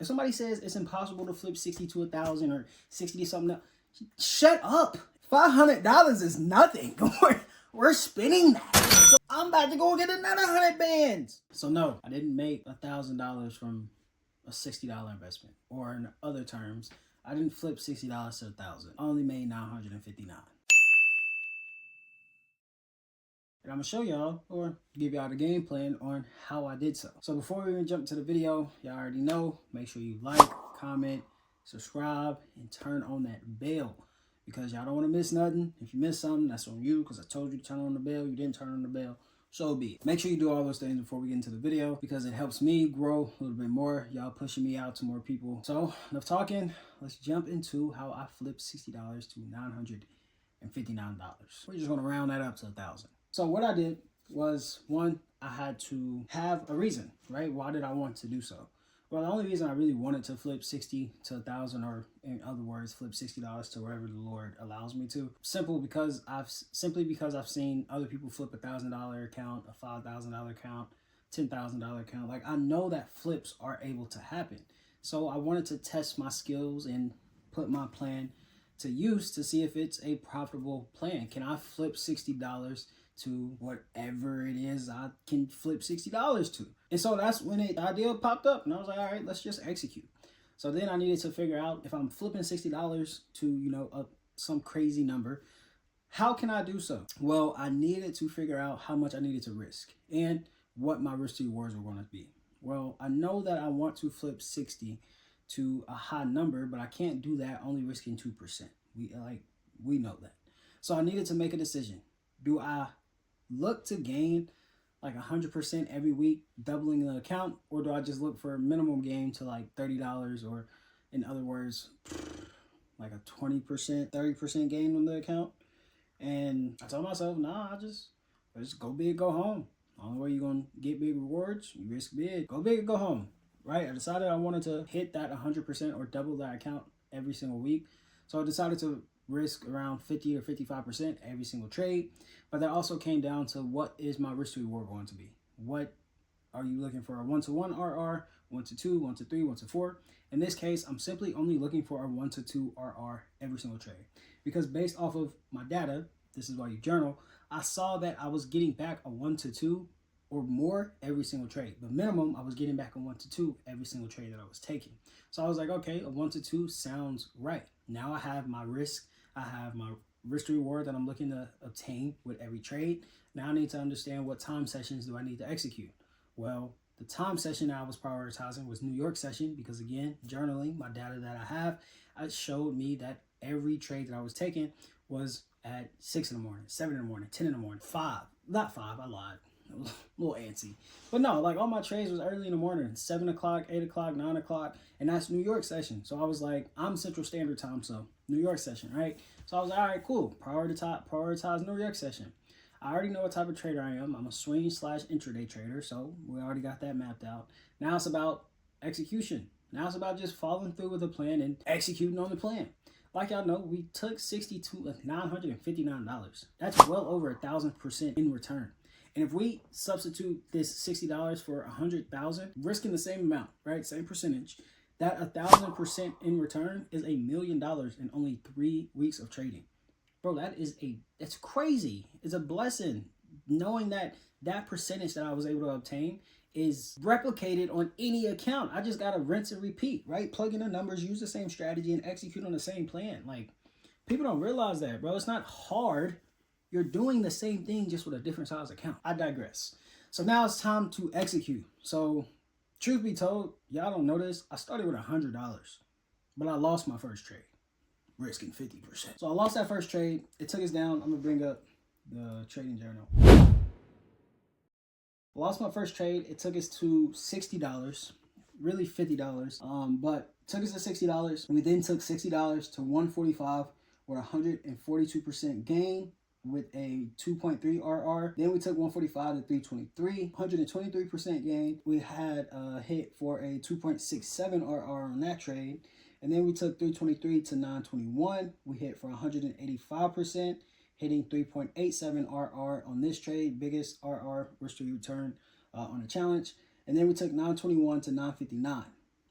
If somebody says it's impossible to flip 60 to 1,000 or 60 to something else, shut up. $500 is nothing. We're spending that. So I'm about to go get another 100 bands. So no, I didn't make $1,000 from a $60 investment. Or in other terms, I didn't flip $60 to 1,000. I only made $959. And I'm gonna show y'all or give y'all the game plan on how I did so. So before we even jump to the video, y'all already know, make sure you like, comment, subscribe, and turn on that bell because y'all don't want to miss nothing. If you miss something, that's on you because I told you to turn on the bell. You didn't turn on the bell. So be it. Make sure you do all those things before we get into the video because it helps me grow a little bit more. Y'all pushing me out to more people. So enough talking. Let's jump into how I flipped $60 to $959. We're just gonna round that up to 1,000. So what I did was, one, I had to have a reason, right? Why did I want to do so? Well, the only reason I really wanted to flip 60 to 1,000, or in other words, flip $60 to wherever the Lord allows me to, simply because I've seen other people flip $1,000 account, a $5,000 account, $10,000 account. Like I know that flips are able to happen. So I wanted to test my skills and put my plan to use to see if it's a profitable plan. Can I flip $60 to whatever it is I can flip $60 to? And so that's when the idea popped up and I was like, all right, let's just execute. So then I needed to figure out if I'm flipping $60 to, some crazy number, how can I do so? Well, I needed to figure out how much I needed to risk and what my risk to rewards were going to be. Well, I know that I want to flip 60 to a high number, but I can't do that only risking 2%. We know that. So I needed to make a decision. Do I look to gain like 100% every week, doubling the account, or do I just look for a minimum gain to like $30, or in other words, like a 20%, 30% gain on the account? And I told myself, nah, I just go big, go home. Only way you're gonna get big rewards, you risk big. Go big or go home, right? I decided I wanted to hit that 100% or double that account every single week. So I decided to risk around 50 or 55% every single trade. But that also came down to what is my risk to reward going to be? What are you looking for? A 1-to-1 RR, 1-to-2, 1-to-3, 1-to-4? In this case, I'm simply only looking for a 1-to-2 RR every single trade. Because based off of my data, this is why you journal, I saw that I was getting back a 1-to-2 or more every single trade. The minimum, I was getting back a 1-to-2 every single trade that I was taking. So I was like, okay, a 1-to-2 sounds right. Now I have my risk. I have my risk to reward that I'm looking to obtain with every trade. Now I need to understand what time sessions do I need to execute. Well, the time session that I was prioritizing was New York session because, again, journaling, my data that I have, it showed me that every trade that I was taking was at 6 in the morning, 7 in the morning, 10 in the morning, 5. Not 5, I lied. It was a little antsy. But no, like all my trades was early in the morning, 7 o'clock, 8 o'clock, 9 o'clock, and that's New York session. So I was like, I'm Central Standard Time, so New York session, right? So I was like, all right, cool. Prioritize New York session. I already know what type of trader I am. I'm a swing/intraday trader, so we already got that mapped out. Now it's about execution. Now it's about just following through with the plan and executing on the plan. Like y'all know, we took 60 to $959. That's well over 1,000% in return. And if we substitute this $60 for 100,000, risking the same amount, right? Same percentage, that 1,000% in return is $1 million in only 3 weeks of trading. Bro, that's crazy. It's a blessing knowing that that percentage that I was able to obtain is replicated on any account. I just got to rinse and repeat, right? Plug in the numbers, use the same strategy, and execute on the same plan. Like, people don't realize that, bro. It's not hard. You're doing the same thing just with a different size account. I digress. So now it's time to execute. So truth be told, y'all don't know this. I started with $100, but I lost my first trade, risking 50%. So I lost that first trade. It took us down. I'm gonna bring up the trading journal. Lost my first trade. It took us to $60, really $50. But took us to $60. We then took $60 to $145 with 142% gain with a 2.3 RR. Then we took 145 to 323, 123% gain. We had a hit for a 2.67 RR on that trade. And then we took 323 to 921. We hit for 185%, hitting 3.87 RR on this trade, biggest RR risk to return on the challenge. And then we took 921 to 959.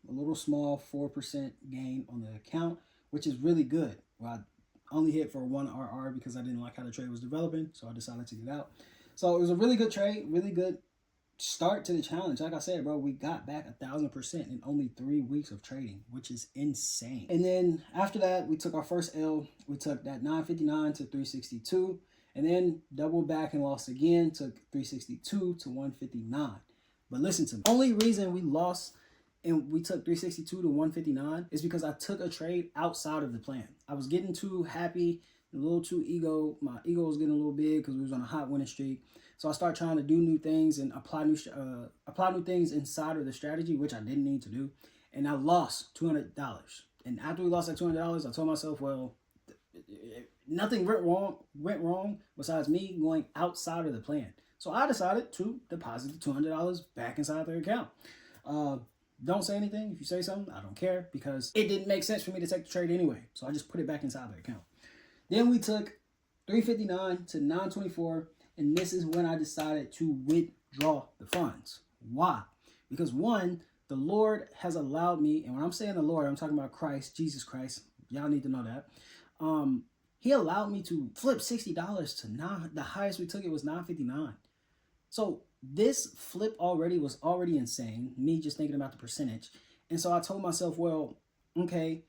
a little small 4% gain on the account, which is really good. Well, I only hit for 1 RR because I didn't like how the trade was developing, so I decided to get out. So it was a really good trade, really good start to the challenge. Like I said, bro, we got back 1,000% in only 3 weeks of trading, which is insane. And then after that, we took our first L. We took that 959 to 362, and then doubled back and lost again, took 362 to 159. But listen to me. Only reason we lost and we took 362 to 159 is because I took a trade outside of the plan. I was getting too happy, a little too ego. My ego was getting a little big because we was on a hot winning streak. So I started trying to do new things and apply new things inside of the strategy, which I didn't need to do. And I lost $200. And after we lost that $200, I told myself, well, nothing went wrong besides me going outside of the plan. So I decided to deposit the $200 back inside their account. Don't say anything. If you say something, I don't care, because it didn't make sense for me to take the trade anyway. So I just put it back inside the account. Then we took 359 to 924, and this is when I decided to withdraw the funds. Why? Because one, the Lord has allowed me, and when I'm saying the Lord, I'm talking about Christ, Jesus Christ. Y'all need to know that. He allowed me to flip $60 to the highest we took it was $9.59. So this flip was already insane, me just thinking about the percentage. And so I told myself, well, okay,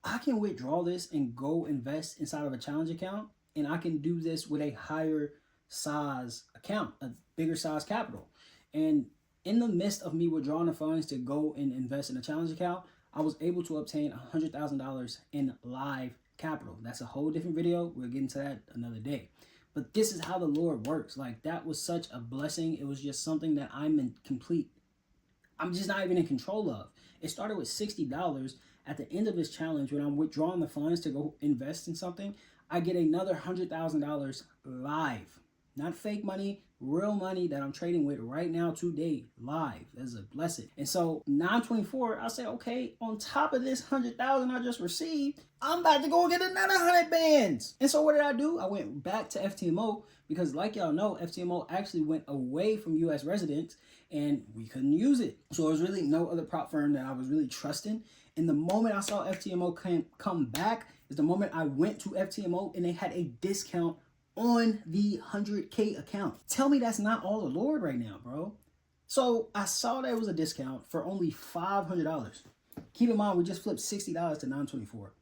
I can withdraw this and go invest inside of a challenge account, and I can do this with a higher size account, a bigger size capital. And in the midst of me withdrawing the funds to go and invest in a challenge account, I was able to obtain $100,000 in live capital. That's a whole different video. We'll get into that another day. But this is how the Lord works. Like, that was such a blessing. It was just something that I'm just not even in control of. It started with $60. At the end of this challenge, when I'm withdrawing the funds to go invest in something, I get another $100,000 live. Not fake money, real money that I'm trading with right now today, live. That's a blessing. And so 924, I said, okay, on top of this 100,000 I just received, I'm about to go get another 100 bands. And so what did I do? I went back to FTMO because, like y'all know, FTMO actually went away from US residents and we couldn't use it. So there was really no other prop firm that I was really trusting. And the moment I saw FTMO come back is the moment I went to FTMO and they had a discount on the 100K account. Tell me that's not all the Lord right now, bro. So I saw there was a discount for only $500. Keep in mind, we just flipped $60 to 924.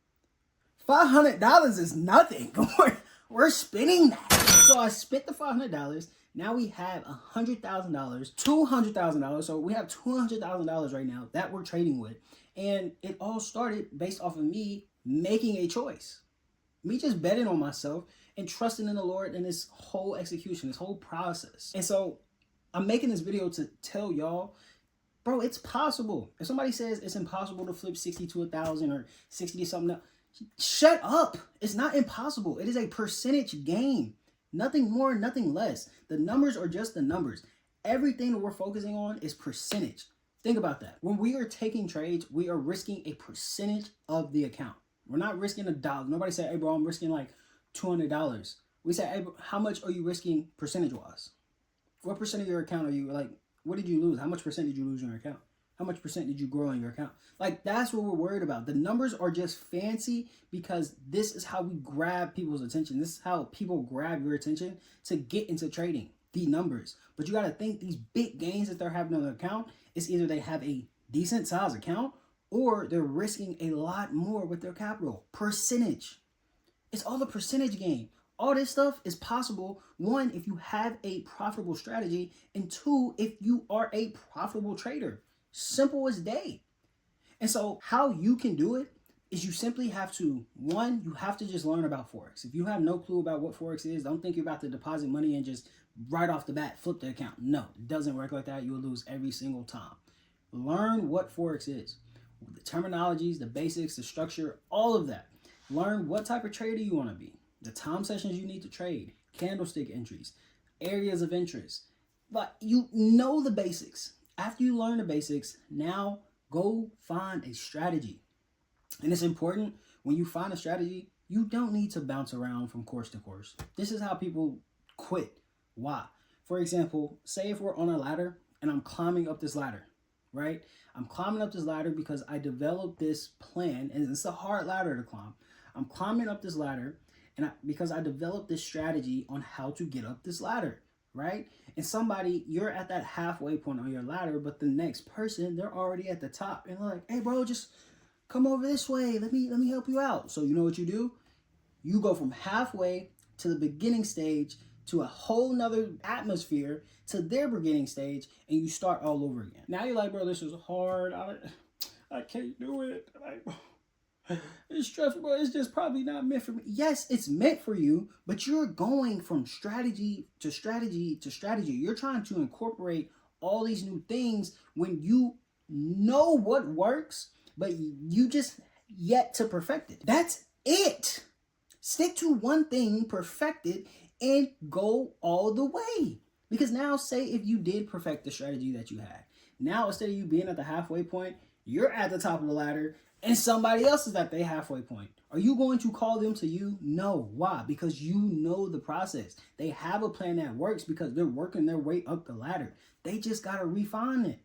$500 is nothing. We're spending that. So I spent the $500. Now we have $100,000, $200,000. So we have $200,000 right now that we're trading with. And it all started based off of me making a choice. Me just betting on myself and trusting in the Lord in this whole execution, this whole process. And so I'm making this video to tell y'all, bro, it's possible. If somebody says it's impossible to flip 60 to 1,000 or 60 to something, shut up. It's not impossible. It is a percentage game. Nothing more, nothing less. The numbers are just the numbers. Everything that we're focusing on is percentage. Think about that. When we are taking trades, we are risking a percentage of the account. We're not risking $1. Nobody said, hey, bro, I'm risking like $200. We said, hey, bro, how much are you risking percentage-wise? What percent of your account are you, like, what did you lose? How much percent did you lose in your account? How much percent did you grow in your account? Like, that's what we're worried about. The numbers are just fancy because this is how we grab people's attention. This is how people grab your attention to get into trading, the numbers. But you got to think these big gains that they're having on their account is either they have a decent size account or they're risking a lot more with their capital. Percentage. It's all a percentage game. All this stuff is possible, one, if you have a profitable strategy, and two, if you are a profitable trader. Simple as day. And so how you can do it is you simply have to, one, you have to just learn about Forex. If you have no clue about what Forex is, don't think you're about to deposit money and just right off the bat flip the account. No, it doesn't work like that. You will lose every single time. Learn what Forex is. The terminologies, the basics, the structure, all of that. Learn what type of trader you want to be. The time sessions you need to trade, candlestick entries, areas of interest. But you know the basics. After you learn the basics, now go find a strategy. And it's important, when you find a strategy, you don't need to bounce around from course to course. This is how people quit. Why? For example, say if we're on a ladder and I'm climbing up this ladder. right? I'm climbing up this ladder because I developed this plan, and it's a hard ladder to climb. I'm climbing up this ladder because I developed this strategy on how to get up this ladder, right? And somebody, you're at that halfway point on your ladder, but the next person, they're already at the top, and they're like, hey bro, just come over this way. Let me help you out. So you know what you do? You go from halfway to the beginning stage to a whole nother atmosphere to their beginning stage, and you start all over again. Now you're like, bro, this is hard. I can't do it. It's stressful, but it's just probably not meant for me. Yes, it's meant for you, but you're going from strategy to strategy to strategy. You're trying to incorporate all these new things when you know what works, but you just yet to perfect it. That's it. Stick to one thing, perfect it, and go all the way. Because now, say if you did perfect the strategy that you had, now instead of you being at the halfway point, you're at the top of the ladder and somebody else is at their halfway point. Are you going to call them to you? No. Why? Because you know the process. They have a plan that works because they're working their way up the ladder. They just got to refine it.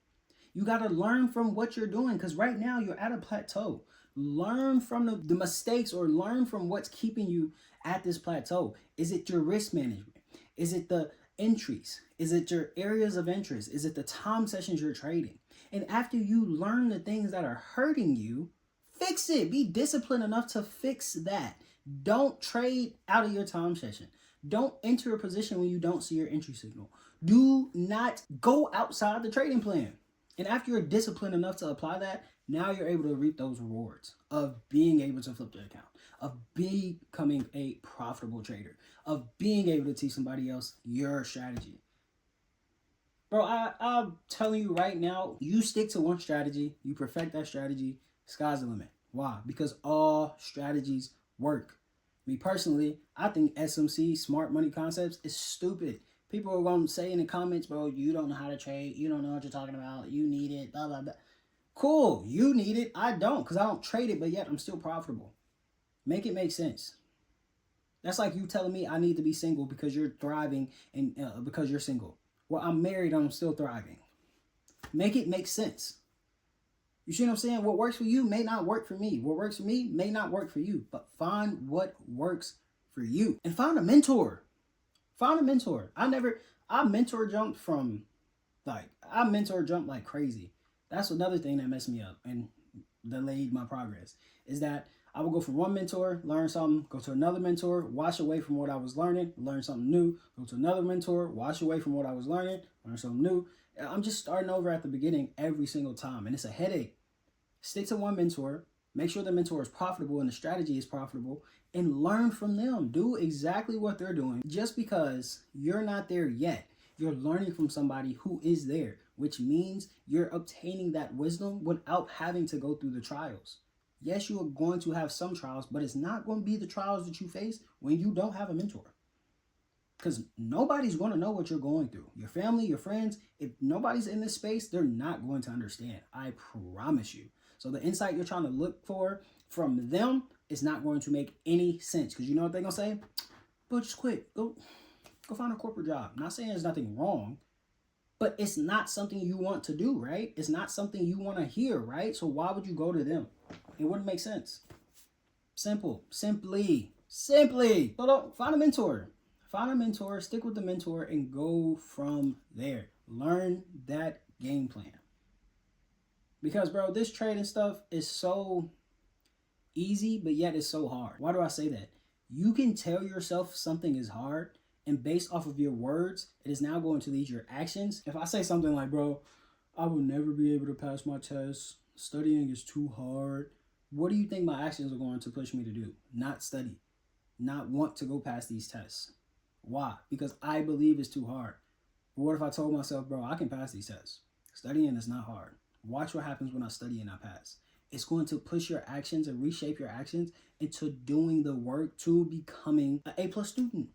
You got to learn from what you're doing because right now you're at a plateau. Learn from the mistakes or learn from what's keeping you at this plateau. Is it your risk management? Is it the entries? Is it your areas of interest? Is it the time sessions you're trading? And after you learn the things that are hurting you, fix it. Be disciplined enough to fix that. Don't trade out of your time session. Don't enter a position when you don't see your entry signal. Do not go outside the trading plan. And after you're disciplined enough to apply that, now you're able to reap those rewards of being able to flip the account, of becoming a profitable trader, of being able to teach somebody else your strategy. Bro, I'm telling you right now, you stick to one strategy, you perfect that strategy, sky's the limit. Why? Because all strategies work. Me personally, I think SMC, smart money concepts, is stupid. People are going to say in the comments, bro, you don't know how to trade. You don't know what you're talking about. You need it, blah, blah, blah. Cool, you need it. I don't because I don't trade it, but yet I'm still profitable. Make it make sense. That's like you telling me I need to be single because you're thriving and because you're single. Well, I'm married and I'm still thriving. Make it make sense. You see what I'm saying? What works for you may not work for me. What works for me may not work for you. But find what works for you. And find a mentor. Find a mentor. I mentor jumped like crazy. That's another thing that messed me up and delayed my progress. Is that I would go from one mentor, learn something, go to another mentor, wash away from what I was learning, learn something new, go to another mentor, wash away from what I was learning, learn something new. I'm just starting over at the beginning every single time, and it's a headache. Stick to one mentor, make sure the mentor is profitable and the strategy is profitable, and learn from them. Do exactly what they're doing. Just because you're not there yet, you're learning from somebody who is there, which means you're obtaining that wisdom without having to go through the trials. Yes, you are going to have some trials, but it's not going to be the trials that you face when you don't have a mentor. Because nobody's going to know what you're going through. Your family, your friends, if nobody's in this space, they're not going to understand. I promise you. So the insight you're trying to look for from them is not going to make any sense. Because you know what they're going to say? But just quit. Go find a corporate job. I'm not saying there's nothing wrong, but it's not something you want to do, right? It's not something you want to hear, right? So why would you go to them? It wouldn't make sense. Simply. So don't find a mentor. Find a mentor, stick with the mentor, and go from there. Learn that game plan. Because, bro, this trading stuff is so easy, but yet it's so hard. Why do I say that? You can tell yourself something is hard, and based off of your words, it is now going to lead your actions. If I say something like, bro, I will never be able to pass my test, studying is too hard, what do you think my actions are going to push me to do? Not study, not want to go past these tests. Why? Because I believe it's too hard. But what if I told myself, bro, I can pass these tests? Studying is not hard. Watch what happens when I study and I pass. It's going to push your actions and reshape your actions into doing the work to becoming an A+ student.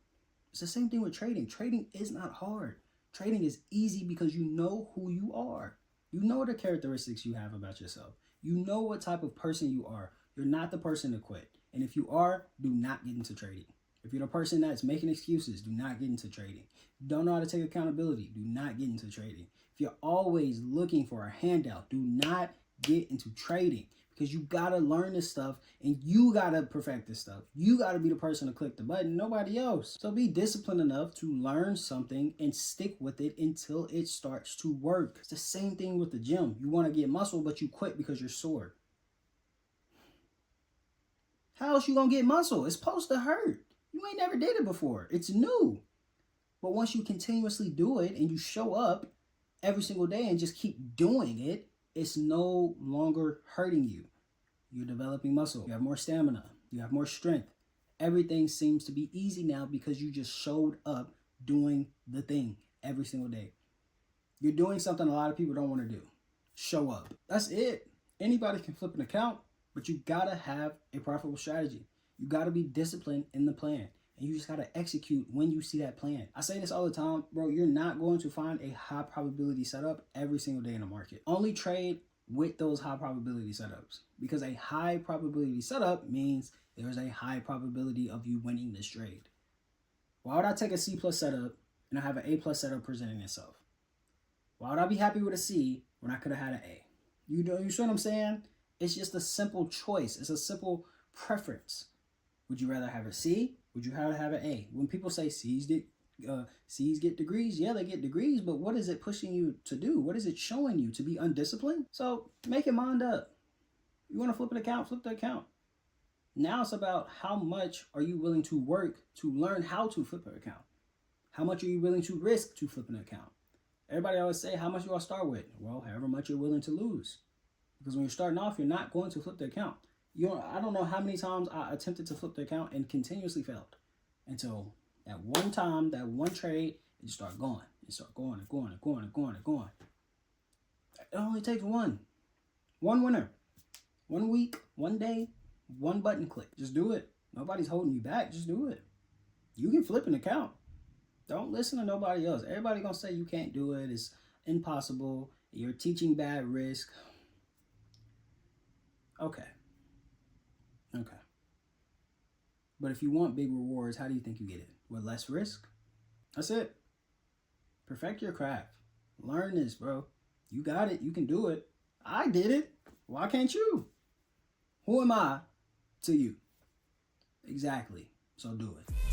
It's the same thing with trading. Trading is not hard. Trading is easy because you know who you are. You know the characteristics you have about yourself. You know what type of person you are. You're not the person to quit. And if you are, do not get into trading. If you're the person that's making excuses, do not get into trading. Don't know how to take accountability, do not get into trading. if you're always looking for a handout, do not get into trading, because you got to learn this stuff and you got to perfect this stuff. You got to be the person to click the button, nobody else. So be disciplined enough to learn something and stick with it until it starts to work. It's the same thing with the gym. You want to get muscle, but you quit because you're sore. How else you going to get muscle? It's supposed to hurt. You ain't never did it before. It's new. But once you continuously do it and you show up every single day and just keep doing it, it's no longer hurting you. You're developing muscle. You have more stamina. You have more strength. Everything seems to be easy now because you just showed up doing the thing every single day. You're doing something a lot of people don't want to do. Show up. That's it. Anybody can flip an account, but you got to have a profitable strategy. You got to be disciplined in the plan. And you just got to execute when you see that plan. I say this all the time, bro. You're not going to find a high probability setup every single day in the market. Only trade with those high probability setups, because a high probability setup means there's a high probability of you winning this trade. Why would I take a C plus setup and I have an A plus setup presenting itself? Why would I be happy with a C when I could have had an A? You see what I'm saying? It's just a simple choice. It's a simple preference. Would you rather have a C? Would you rather have an A? When people say C's get degrees, yeah, they get degrees, but what is it pushing you to do? What is it showing you? To be undisciplined? So make your mind up. You want to flip an account, flip the account. Now it's about how much are you willing to work to learn how to flip an account? How much are you willing to risk to flip an account? Everybody always say, how much do I start with? Well, however much you're willing to lose. Because when you're starting off, you're not going to flip the account. I don't know how many times I attempted to flip the account and continuously failed. Until that one time, that one trade, it just started going. It started going and going and going and going and going. It only takes one winner. 1 week, 1 day, one button click. Just do it. Nobody's holding you back. Just do it. You can flip an account. Don't listen to nobody else. Everybody gonna say you can't do it. It's impossible. You're teaching bad risk. Okay. But if you want big rewards, how do you think you get it? With less risk? That's it. Perfect your craft. Learn this, bro. You got it. You can do it. I did it. Why can't you? Who am I to you? Exactly. So do it.